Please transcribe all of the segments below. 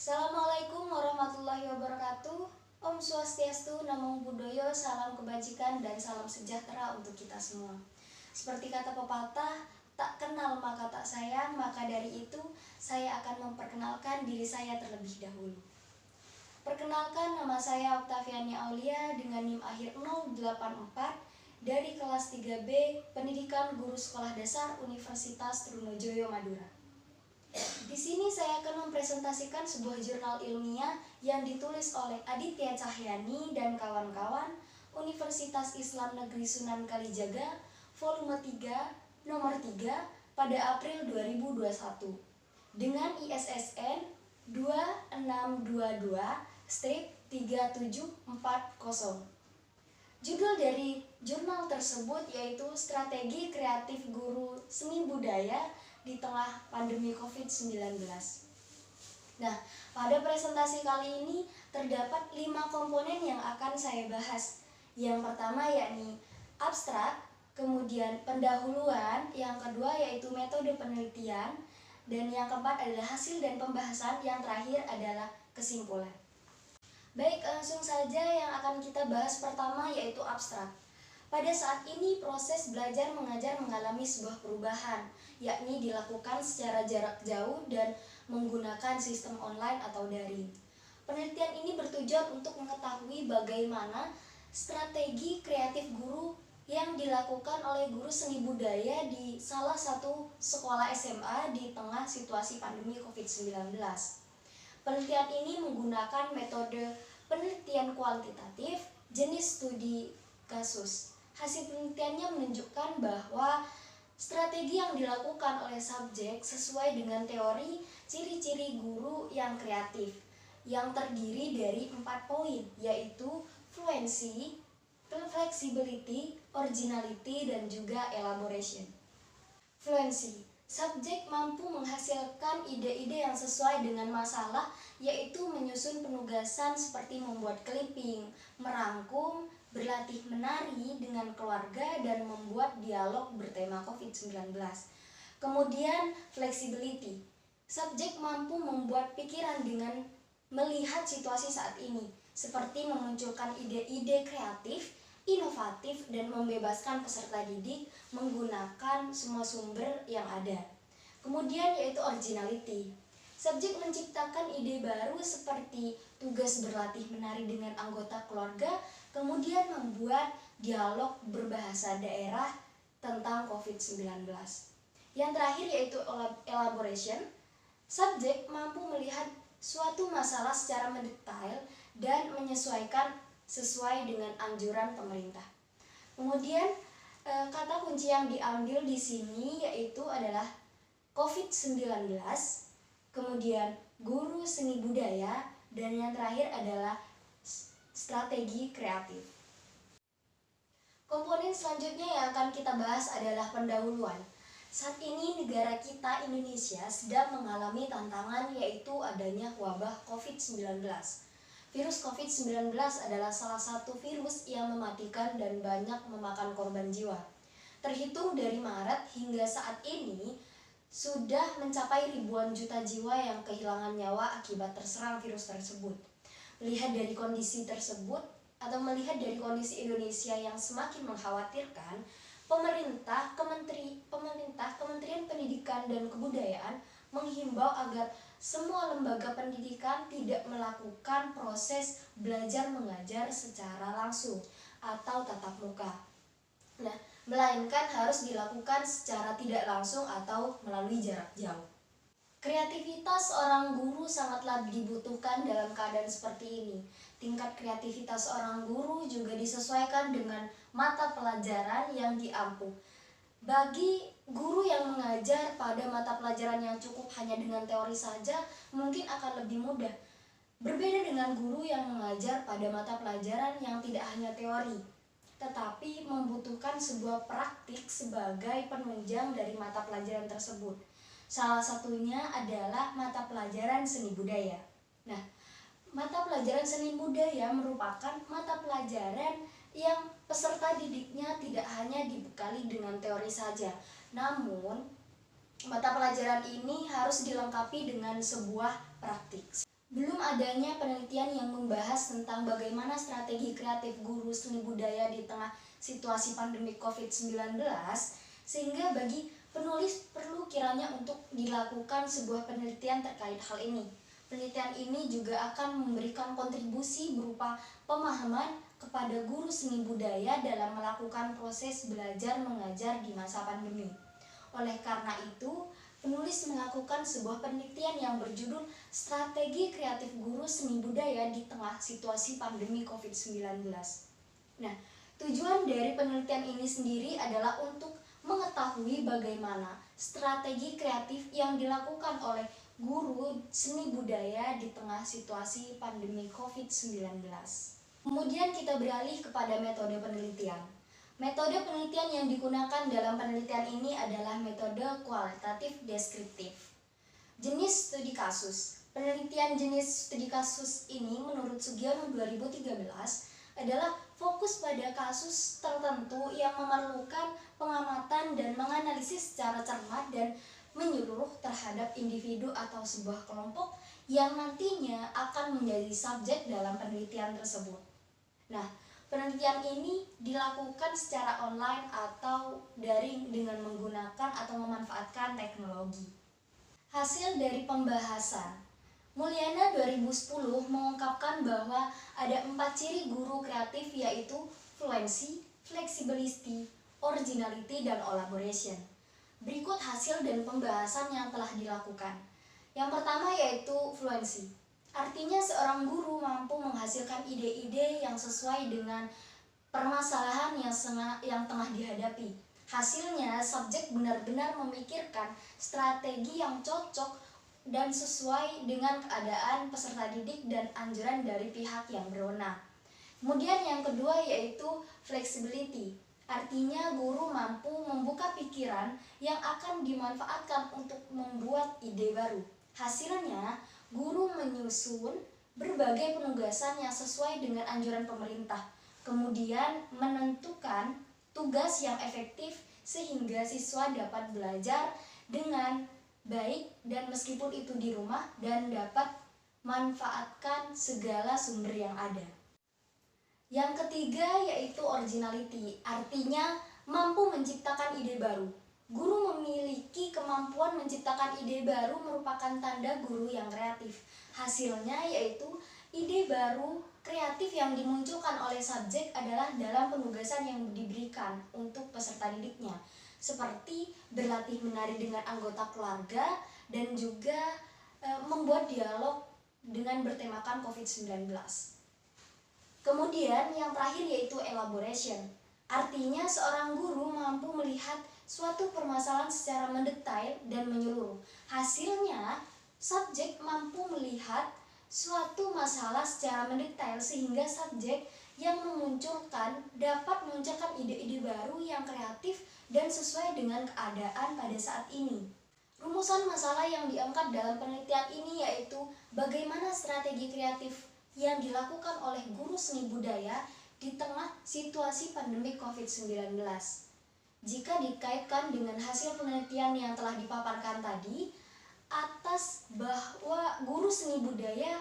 Assalamualaikum warahmatullahi wabarakatuh. Om Swastiastu, Namo Buddhaya, salam kebajikan dan salam sejahtera untuk kita semua. Seperti kata pepatah, tak kenal maka tak sayang, maka dari itu saya akan memperkenalkan diri saya terlebih dahulu. Perkenalkan, nama saya Oktaviani Aulia dengan NIM akhir 084 dari kelas 3B Pendidikan Guru Sekolah Dasar Universitas Trunojoyo Madura. Di sini saya akan mempresentasikan sebuah jurnal ilmiah yang ditulis oleh Aditya Cahyani dan kawan-kawan Universitas Islam Negeri Sunan Kalijaga, volume 3, nomor 3 pada April 2021 dengan ISSN 2622-3740. Judul dari jurnal tersebut yaitu Strategi Kreatif Guru Seni Budaya di Tengah Pandemi COVID-19. Nah, pada presentasi kali ini terdapat 5 komponen yang akan saya bahas. Yang pertama yakni abstrak, kemudian pendahuluan, yang kedua yaitu metode penelitian, dan yang keempat adalah hasil dan pembahasan, yang terakhir adalah kesimpulan. Baik, langsung saja yang akan kita bahas pertama yaitu abstrak. Pada saat ini proses belajar mengajar mengalami sebuah perubahan, yakni dilakukan secara jarak jauh dan menggunakan sistem online atau daring. Penelitian ini bertujuan untuk mengetahui bagaimana strategi kreatif guru yang dilakukan oleh guru seni budaya di salah satu sekolah SMA di tengah situasi pandemi COVID-19. Penelitian ini menggunakan metode penelitian kuantitatif jenis studi kasus. Hasil penelitiannya menunjukkan bahwa strategi yang dilakukan oleh subjek sesuai dengan teori ciri-ciri guru yang kreatif, yang terdiri dari 4 poin, yaitu fluency, flexibility, originality, dan juga elaboration. Fluency, subjek mampu menghasilkan ide-ide yang sesuai dengan masalah, yaitu menyusun penugasan seperti membuat clipping, merangkum, berlatih menari dengan keluarga, dan membuat dialog bertema COVID-19. Kemudian flexibility, subjek mampu membuat pikiran dengan melihat situasi saat ini, seperti memunculkan ide-ide kreatif, inovatif, dan membebaskan peserta didik menggunakan semua sumber yang ada. Kemudian yaitu originality, subjek menciptakan ide baru seperti tugas berlatih menari dengan anggota keluarga, kemudian membuat dialog berbahasa daerah tentang COVID-19. Yang terakhir yaitu elaboration, subjek mampu melihat suatu masalah secara mendetail dan menyesuaikan sesuai dengan anjuran pemerintah. Kemudian kata kunci yang diambil di sini yaitu adalah COVID-19, kemudian guru seni budaya, dan yang terakhir adalah strategi kreatif. Komponen selanjutnya yang akan kita bahas adalah pendahuluan. Saat ini negara kita Indonesia sedang mengalami tantangan yaitu adanya wabah COVID-19. Virus COVID-19 adalah salah satu virus yang mematikan dan banyak memakan korban jiwa. Terhitung dari Maret hingga saat ini, sudah mencapai ribuan juta jiwa yang kehilangan nyawa akibat terserang virus tersebut. Melihat dari kondisi tersebut, atau melihat dari kondisi Indonesia yang semakin mengkhawatirkan, Kementerian Pendidikan dan Kebudayaan menghimbau agar semua lembaga pendidikan tidak melakukan proses belajar mengajar secara langsung atau tatap muka. Nah, melainkan harus dilakukan secara tidak langsung atau melalui jarak jauh. Kreativitas seorang guru sangatlah dibutuhkan dalam keadaan seperti ini. Tingkat kreativitas seorang guru juga disesuaikan dengan mata pelajaran yang diampu. Bagi guru yang mengajar pada mata pelajaran yang cukup hanya dengan teori saja, mungkin akan lebih mudah. Berbeda dengan guru yang mengajar pada mata pelajaran yang tidak hanya teori, tetapi membutuhkan sebuah praktik sebagai penunjang dari mata pelajaran tersebut. Salah satunya adalah mata pelajaran seni budaya. Nah, mata pelajaran seni budaya merupakan mata pelajaran yang peserta didiknya tidak hanya dibekali dengan teori saja, namun mata pelajaran ini harus dilengkapi dengan sebuah praktik. Belum adanya penelitian yang membahas tentang bagaimana strategi kreatif guru seni budaya di tengah situasi pandemi COVID-19, sehingga bagi penulis perlu kiranya untuk dilakukan sebuah penelitian terkait hal ini. Penelitian ini juga akan memberikan kontribusi berupa pemahaman kepada guru seni budaya dalam melakukan proses belajar mengajar di masa pandemi. Oleh karena itu, penulis melakukan sebuah penelitian yang berjudul Strategi Kreatif Guru Seni Budaya di Tengah Situasi Pandemi COVID-19. Nah, tujuan dari penelitian ini sendiri adalah untuk mengetahui bagaimana strategi kreatif yang dilakukan oleh guru seni budaya di tengah situasi pandemi COVID-19. Kemudian kita beralih kepada metode penelitian. Metode penelitian yang digunakan dalam penelitian ini adalah metode kualitatif deskriptif. Jenis studi kasus. Penelitian jenis studi kasus ini menurut Sugiono 2013 adalah fokus pada kasus tertentu yang memerlukan pengamatan dan menganalisis secara cermat dan menyeluruh terhadap individu atau sebuah kelompok yang nantinya akan menjadi subjek dalam penelitian tersebut. Nah, penelitian ini dilakukan secara online atau daring dengan menggunakan atau memanfaatkan teknologi. Hasil dari pembahasan. Mulyana 2010 mengungkapkan bahwa ada 4 ciri guru kreatif, yaitu fluency, flexibility, originality, dan collaboration. Berikut hasil dan pembahasan yang telah dilakukan. Yang pertama yaitu fluency. Artinya seorang guru mampu menghasilkan ide-ide yang sesuai dengan permasalahan yang tengah dihadapi. Hasilnya, subjek benar-benar memikirkan strategi yang cocok dan sesuai dengan keadaan peserta didik dan anjuran dari pihak yang berwenang. Kemudian yang kedua yaitu flexibility. Artinya guru mampu membuka pikiran yang akan dimanfaatkan untuk membuat ide baru. Hasilnya, guru menyusun berbagai penugasan yang sesuai dengan anjuran pemerintah, kemudian menentukan tugas yang efektif sehingga siswa dapat belajar dengan baik dan meskipun itu di rumah dan dapat manfaatkan segala sumber yang ada. Yang ketiga yaitu originality, artinya mampu menciptakan ide baru. Guru memiliki kemampuan menciptakan ide baru merupakan tanda guru yang kreatif. Hasilnya yaitu ide baru kreatif yang dimunculkan oleh subjek adalah dalam penugasan yang diberikan untuk peserta didiknya, seperti berlatih menari dengan anggota keluarga dan juga membuat dialog dengan bertemakan COVID-19. Kemudian yang terakhir yaitu elaboration. Artinya seorang guru mampu melihat suatu permasalahan secara mendetail dan menyeluruh. Hasilnya, subjek mampu melihat suatu masalah secara mendetail sehingga subjek yang memunculkan dapat memunculkan ide-ide baru yang kreatif dan sesuai dengan keadaan pada saat ini. Rumusan masalah yang diangkat dalam penelitian ini yaitu bagaimana strategi kreatif yang dilakukan oleh guru seni budaya di tengah situasi pandemi COVID-19. Jika dikaitkan dengan hasil penelitian yang telah dipaparkan tadi, atas bahwa guru seni budaya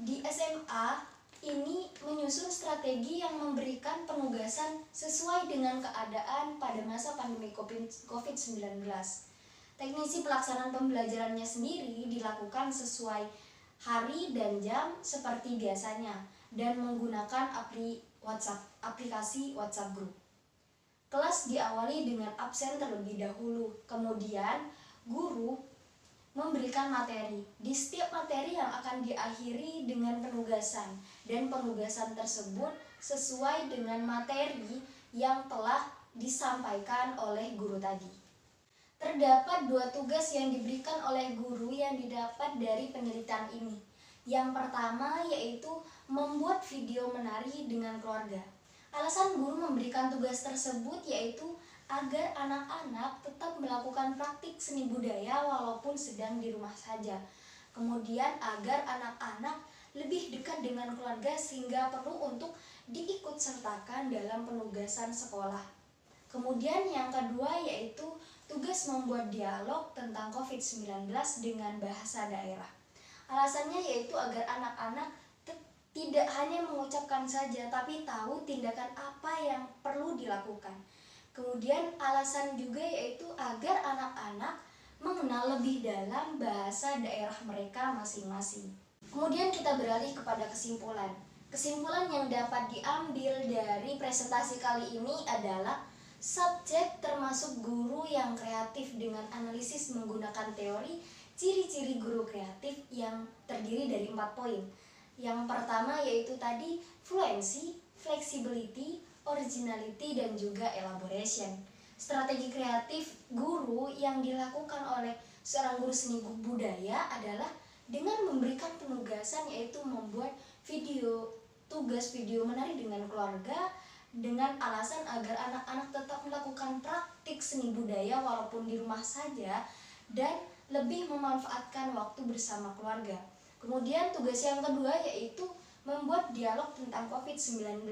di SMA ini menyusun strategi yang memberikan penugasan sesuai dengan keadaan pada masa pandemi COVID-19. Teknisi pelaksanaan pembelajarannya sendiri dilakukan sesuai hari dan jam seperti biasanya dan menggunakan aplikasi WhatsApp Group. Kelas diawali dengan absen terlebih dahulu, kemudian guru memberikan materi. Di setiap materi yang akan diakhiri dengan penugasan, dan penugasan tersebut sesuai dengan materi yang telah disampaikan oleh guru tadi. Terdapat 2 tugas yang diberikan oleh guru yang didapat dari penelitian ini. Yang pertama yaitu membuat video menari dengan keluarga. Alasan guru memberikan tugas tersebut yaitu agar anak-anak tetap melakukan praktik seni budaya walaupun sedang di rumah saja. Kemudian agar anak-anak lebih dekat dengan keluarga sehingga perlu untuk diikutsertakan dalam penugasan sekolah. Kemudian yang kedua yaitu tugas membuat dialog tentang COVID-19 dengan bahasa daerah. Alasannya yaitu agar anak-anak tidak hanya mengucapkan saja, tapi tahu tindakan apa yang perlu dilakukan. Kemudian alasan juga yaitu agar anak-anak mengenal lebih dalam bahasa daerah mereka masing-masing. Kemudian kita beralih kepada kesimpulan. Kesimpulan yang dapat diambil dari presentasi kali ini adalah subjek termasuk guru yang kreatif dengan analisis menggunakan teori ciri-ciri guru kreatif yang terdiri dari 4 poin. Yang pertama yaitu tadi fluency, flexibility, originality, dan juga elaboration. Strategi kreatif guru yang dilakukan oleh seorang guru seni budaya adalah dengan memberikan penugasan yaitu membuat tugas video menari dengan keluarga dengan alasan agar anak-anak tetap melakukan praktik seni budaya walaupun di rumah saja dan lebih memanfaatkan waktu bersama keluarga. Kemudian tugas yang kedua yaitu membuat dialog tentang COVID-19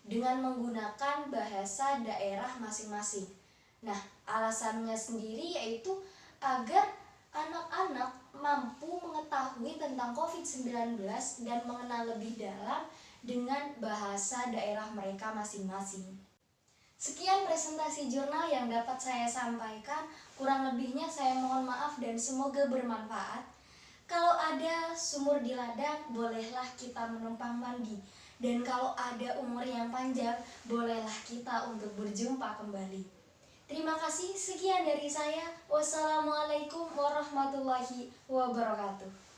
dengan menggunakan bahasa daerah masing-masing. Nah, alasannya sendiri yaitu agar anak-anak mampu mengetahui tentang COVID-19 dan mengenal lebih dalam dengan bahasa daerah mereka masing-masing. Sekian presentasi jurnal yang dapat saya sampaikan. Kurang lebihnya saya mohon maaf dan semoga bermanfaat. Kalau ada sumur di ladang, bolehlah kita menumpang mandi. Dan kalau ada umur yang panjang, bolehlah kita untuk berjumpa kembali. Terima kasih, sekian dari saya. Wassalamualaikum warahmatullahi wabarakatuh.